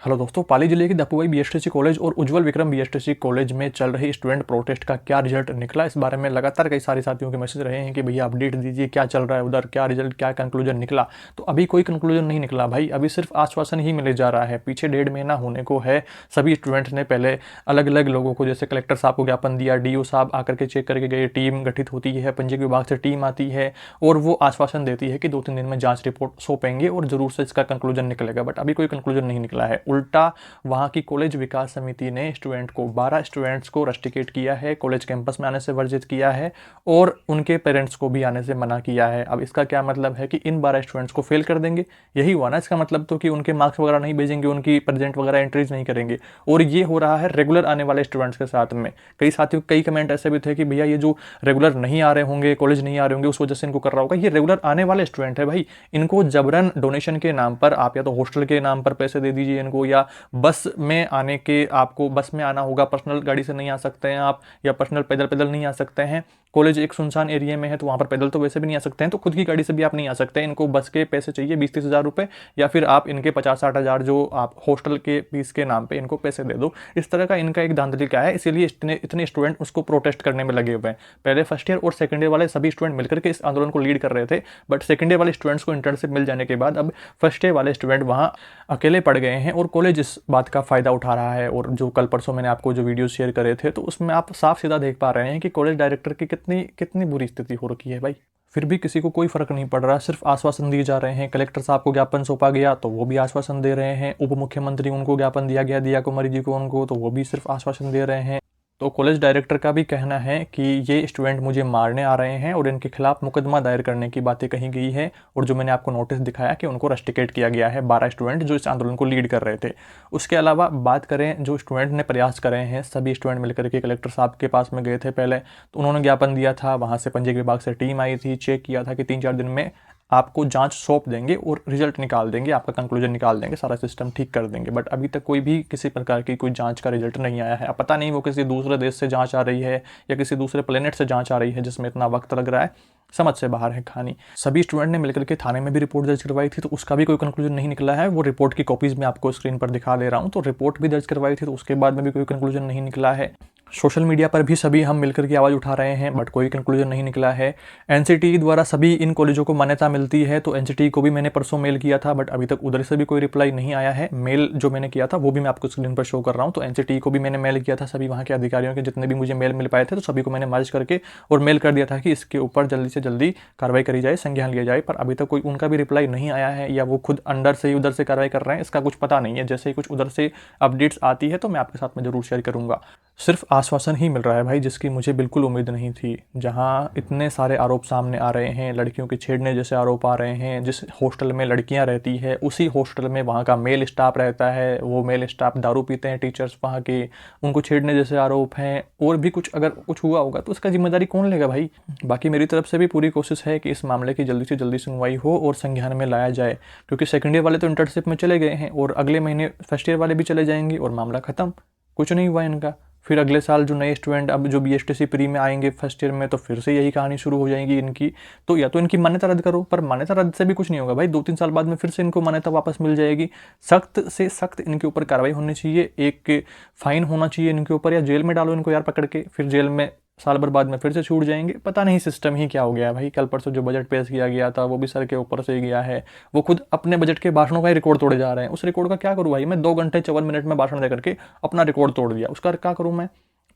Hello दोस्तों, पाली जिले के दपुआई बीएसटीसी कॉलेज और उज्जवल विक्रम बीएसटीसी कॉलेज में चल रही स्टूडेंट प्रोटेस्ट का क्या रिजल्ट निकला, इस बारे में लगातार कई सारे साथियों के मैसेज रहे हैं कि भैया अपडेट दीजिए, क्या चल रहा है उधर, क्या रिजल्ट, क्या कंक्लूजन निकला। तो अभी कोई कंक्लूजन नहीं निकला भाई, अभी सिर्फ आश्वासन ही मिले जा रहा है। पीछे 1.5 महीना होने को है। सभी स्टूडेंट्स ने पहले अलग अलग लोगों को, जैसे कलेक्टर साहब को ज्ञापन दिया, डीओ साहब आकर के चेक करके गए, टीम गठित होती है, पंजीयक विभाग से टीम आती है और वो आश्वासन देती है कि 2-3 दिन में जांच रिपोर्ट सौंपेंगे और जरूर से इसका कंक्लूजन निकलेगा। बट अभी कोई कंक्लूजन नहीं निकला है। उल्टा वहाँ की कॉलेज विकास समिति ने स्टूडेंट को 12 स्टूडेंट्स को रस्टिकेट किया है, कॉलेज कैंपस में आने से वर्जित किया है और उनके पेरेंट्स को भी आने से मना किया है। अब इसका क्या मतलब है कि इन 12 स्टूडेंट्स को फेल कर देंगे, यही हुआ ना इसका मतलब। तो कि उनके मार्क्स वगैरह नहीं भेजेंगे, उनकी प्रेजेंट वगैरह एंट्रीज नहीं करेंगे। और ये हो रहा है रेगुलर आने वाले स्टूडेंट्स के साथ में। कई साथियों कई कमेंट ऐसे भी थे कि भैया ये जो रेगुलर नहीं आ रहे होंगे, कॉलेज नहीं आ रहे होंगे, उस वजह से इनको कर रहा होगा। ये रेगुलर आने वाले स्टूडेंट है भाई, इनको जबरन डोनेशन के नाम पर आप या तो हॉस्टल के नाम पर पैसे दे दीजिए इनको, या बस में आने के, आपको बस में आना होगा, पर्सनल गाड़ी से नहीं आ सकते हैं आप, या पर्सनल पैदल पैदल नहीं आ सकते हैं। कॉलेज एक सुनसान एरिया में है तो वहाँ पर पैदल तो वैसे भी नहीं आ सकते हैं, तो खुद की गाड़ी से भी आप नहीं आ सकते हैं। इनको बस के पैसे चाहिए 20-30 हज़ार रुपये, या फिर आप इनके 50-60 हज़ार जो आप हॉस्टल के फीस के नाम पे इनको पैसे दे दो। इस तरह का इनका एक धांधली क्या है, इसीलिए इतने स्टूडेंट उसको प्रोटेस्ट करने में लगे हुए हैं। पहले फर्स्ट ईयर और सेकंड ईयर वाले सभी स्टूडेंट मिलकर के इस आंदोलन को लीड कर रहे थे, बट सेकंड ईयर वाले स्टूडेंट्स को इंटर्नशिप मिल जाने के बाद अब फर्स्ट ईयर वाले स्टूडेंट वहाँ अकेले पड़ गए हैं और कॉलेज इस बात का फ़ायदा उठा रहा है। और जो कल परसों मैंने आपको जो वीडियो शेयर करे थे, तो उसमें आप साफ सीधा देख पा रहे हैं कि कॉलेज डायरेक्टर की कितनी कितनी बुरी स्थिति हो रखी है भाई। फिर भी किसी को कोई फर्क नहीं पड़ रहा, सिर्फ आश्वासन दिए जा रहे हैं। कलेक्टर साहब को ज्ञापन सौंपा गया तो वो भी आश्वासन दे रहे हैं, उप मुख्यमंत्री उनको ज्ञापन दिया गया, दिया कुमारी जी को उनको, तो वो भी सिर्फ आश्वासन दे रहे हैं। तो कॉलेज डायरेक्टर का भी कहना है कि ये स्टूडेंट मुझे मारने आ रहे हैं और इनके खिलाफ मुकदमा दायर करने की बातें कही गई है। और जो मैंने आपको नोटिस दिखाया कि उनको रस्टिकेट किया गया है 12 स्टूडेंट जो इस आंदोलन को लीड कर रहे थे। उसके अलावा बात करें, जो स्टूडेंट ने प्रयास करे हैं, सभी स्टूडेंट मिलकर के कलेक्टर साहब के पास में गए थे पहले, तो उन्होंने ज्ञापन दिया था, वहाँ से पंजीयक विभाग से टीम आई थी, चेक किया था कि 3-4 दिन में आपको जांच सौंप देंगे और रिजल्ट निकाल देंगे, आपका कंक्लूजन निकाल देंगे, सारा सिस्टम ठीक कर देंगे। बट अभी तक कोई भी किसी प्रकार की कोई जांच का रिजल्ट नहीं आया है। अब पता नहीं वो किसी दूसरे देश से जांच आ रही है या किसी दूसरे प्लेनेट से जांच आ रही है जिसमें इतना वक्त लग रहा है, समझ से बाहर है कहानी। सभी स्टूडेंट ने मिलकर के थाने में भी रिपोर्ट दर्ज करवाई थी, तो उसका भी कोई कंक्लूजन नहीं निकला है। वो रिपोर्ट की कॉपीज में आपको स्क्रीन पर दिखा दे रहा हूँ। तो रिपोर्ट भी दर्ज करवाई थी, तो उसके बाद में भी कोई कंक्लूजन नहीं निकला है। सोशल मीडिया पर भी सभी हम मिलकर की आवाज़ उठा रहे हैं, बट कोई कंक्लूजन नहीं निकला है। एनसीटी द्वारा सभी इन कॉलेजों को मान्यता मिलती है, तो एनसीटी को भी मैंने परसों मेल किया था, बट अभी तक उधर से भी कोई रिप्लाई नहीं आया है। मेल जो मैंने किया था वो भी मैं आपको स्क्रीन पर शो कर रहा हूँ। तो एनसीटी को भी मैंने मेल किया था, सभी वहाँ के अधिकारियों के जितने भी मुझे मेल मिल पाए थे, तो सभी को मैंने मर्ज करके और मेल कर दिया था कि इसके ऊपर जल्दी से जल्दी कार्रवाई करी जाए, संज्ञान लिया जाए। पर अभी तक कोई उनका भी रिप्लाई नहीं आया है, या वो खुद अंडर से ही उधर से कार्रवाई कर रहे हैं, इसका कुछ पता नहीं है। जैसे ही कुछ उधर से अपडेट्स आती है तो मैं आपके साथ में जरूर शेयर करूँगा। सिर्फ आश्वासन ही मिल रहा है भाई, जिसकी मुझे बिल्कुल उम्मीद नहीं थी। जहाँ इतने सारे आरोप सामने आ रहे हैं, लड़कियों के छेड़ने जैसे आरोप आ रहे हैं, जिस हॉस्टल में लड़कियां रहती है उसी हॉस्टल में वहाँ का मेल स्टाफ रहता है, वो मेल स्टाफ दारू पीते हैं, टीचर्स वहाँ के, उनको छेड़ने जैसे आरोप हैं। और भी कुछ अगर कुछ हुआ होगा तो उसका जिम्मेदारी कौन लेगा भाई। बाकी मेरी तरफ से भी पूरी कोशिश है कि इस मामले की जल्दी से जल्दी सुनवाई हो और संज्ञान में लाया जाए, क्योंकि सेकेंड ईयर वाले तो इंटर्नशिप में चले गए हैं और अगले महीने फर्स्ट ईयर वाले भी चले जाएंगे और मामला खत्म, कुछ नहीं हुआ इनका। फिर अगले साल जो नए स्टूडेंट अब जो बीएसटीसी प्री में आएंगे फर्स्ट ईयर में, तो फिर से यही कहानी शुरू हो जाएगी इनकी। तो या तो इनकी मान्यता रद्द करो, पर मान्यता रद्द से भी कुछ नहीं होगा भाई। 2-3 साल बाद में फिर से इनको मान्यता वापस मिल जाएगी। सख्त से सख्त इनके ऊपर कार्रवाई होनी चाहिए, एक फाइन होना चाहिए इनके ऊपर, या जेल में डालो इनको यार पकड़ के, फिर जेल में साल भर बाद में फिर से छूट जाएंगे। पता नहीं सिस्टम ही क्या हो गया है भाई। कल परसों जो बजट पेश किया गया था वो भी सर के ऊपर से ही गया है। वो खुद अपने बजट के भाषणों का ही रिकॉर्ड तोड़े जा रहे हैं। उस रिकॉर्ड का क्या करूँ भाई मैं? 2 घंटे 54 मिनट में भाषण दे करके अपना रिकॉर्ड तोड़ दिया, उसका क्या करूँ मैं?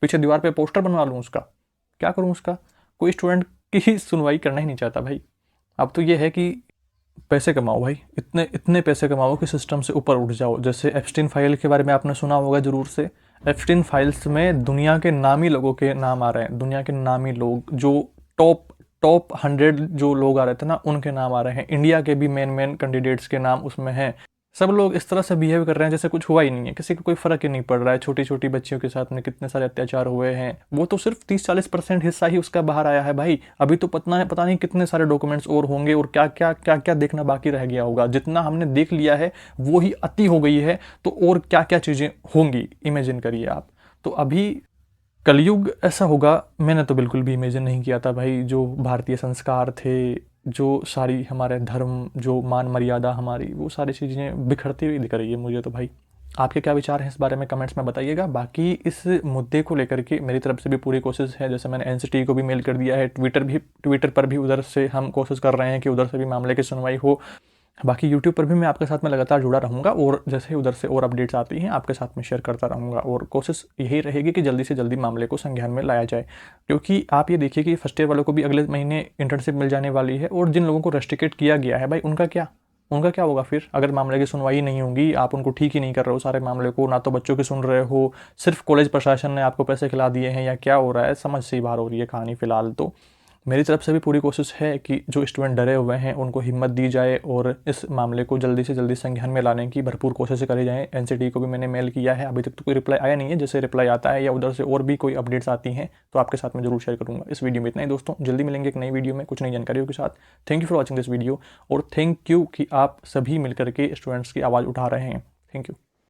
पीछे दीवार पे पोस्टर बनवा लूँ उसका? क्या करूँ उसका? कोई स्टूडेंट की ही सुनवाई करना ही नहीं चाहता भाई। अब तो ये है कि पैसे कमाओ भाई, इतने इतने पैसे कमाओ कि सिस्टम से ऊपर उठ जाओ। जैसे एप्स्टीन फाइल के बारे में आपने सुना होगा ज़रूर से। एप्स्टीन फाइल्स में दुनिया के नामी लोगों के नाम आ रहे हैं, दुनिया के नामी लोग जो टॉप टॉप 100 जो लोग आ रहे थे ना, उनके नाम आ रहे हैं। इंडिया के भी मेन कैंडिडेट्स के नाम उसमें हैं। सब लोग इस तरह से बिहेव कर रहे हैं जैसे कुछ हुआ ही नहीं है, किसी को कोई फर्क ही नहीं पड़ रहा है। छोटी छोटी बच्चियों के साथ में कितने सारे अत्याचार हुए हैं, वो तो सिर्फ 30-40% हिस्सा ही उसका बाहर आया है भाई। अभी तो पता नहीं कितने सारे डॉक्यूमेंट्स और होंगे और क्या क्या क्या क्या देखना बाकी रह गया होगा। जितना हमने देख लिया है वो ही अति हो गई है, तो और क्या क्या चीज़ें होंगी इमेजिन करिए आप। तो अभी कलयुग ऐसा होगा, मैंने तो बिल्कुल भी इमेजिन नहीं किया था भाई। जो भारतीय संस्कार थे, जो सारी हमारे धर्म, जो मान मर्यादा हमारी, वो सारी चीज़ें बिखरती हुई दिख रही है मुझे तो भाई। आपके क्या विचार हैं इस बारे में कमेंट्स में बताइएगा। बाकी इस मुद्दे को लेकर के मेरी तरफ से भी पूरी कोशिश है, जैसे मैंने एनसीटी को भी मेल कर दिया है, ट्विटर पर भी उधर से हम कोशिश कर रहे हैं कि उधर से भी मामले की सुनवाई हो। बाकी यूट्यूब पर भी मैं आपके साथ में लगातार जुड़ा रहूँगा और जैसे उधर से और अपडेट्स आती हैं आपके साथ में शेयर करता रहूँगा, और कोशिश यही रहेगी कि जल्दी से जल्दी मामले को संज्ञान में लाया जाए। क्योंकि आप ये देखिए कि फर्स्ट ईयर वालों को भी अगले महीने इंटर्नशिप मिल जाने वाली है, और जिन लोगों को रेस्ट्रिकेट किया गया है भाई उनका क्या होगा फिर? अगर मामले की सुनवाई नहीं होगी, आप उनको ठीक ही नहीं कर रहे हो सारे मामले को, ना तो बच्चों की सुन रहे हो, सिर्फ कॉलेज प्रशासन ने आपको पैसे खिला दिए हैं, या क्या हो रहा है? समझ से ही बाहर हो रही है कहानी फ़िलहाल तो। मेरी तरफ से भी पूरी कोशिश है कि जो स्टूडेंट डरे हुए हैं उनको हिम्मत दी जाए और इस मामले को जल्दी से जल्दी संज्ञान में लाने की भरपूर कोशिश करी जाए। एनसीटी को भी मैंने मेल किया है, अभी तक तो कोई रिप्लाई आया नहीं है। जैसे रिप्लाई आता है या उधर से और भी कोई अपडेट्स आती हैं तो आपके साथ में जरूर शेयर करूँगा। इस वीडियो में इतना ही दोस्तों, जल्दी मिलेंगे एक नई वीडियो में कुछ नई जानकारियों के साथ। Thank you for watching this video, और थैंक यू कि आप सभी मिलकर के स्टूडेंट्स की आवाज़ उठा रहे हैं। Thank you.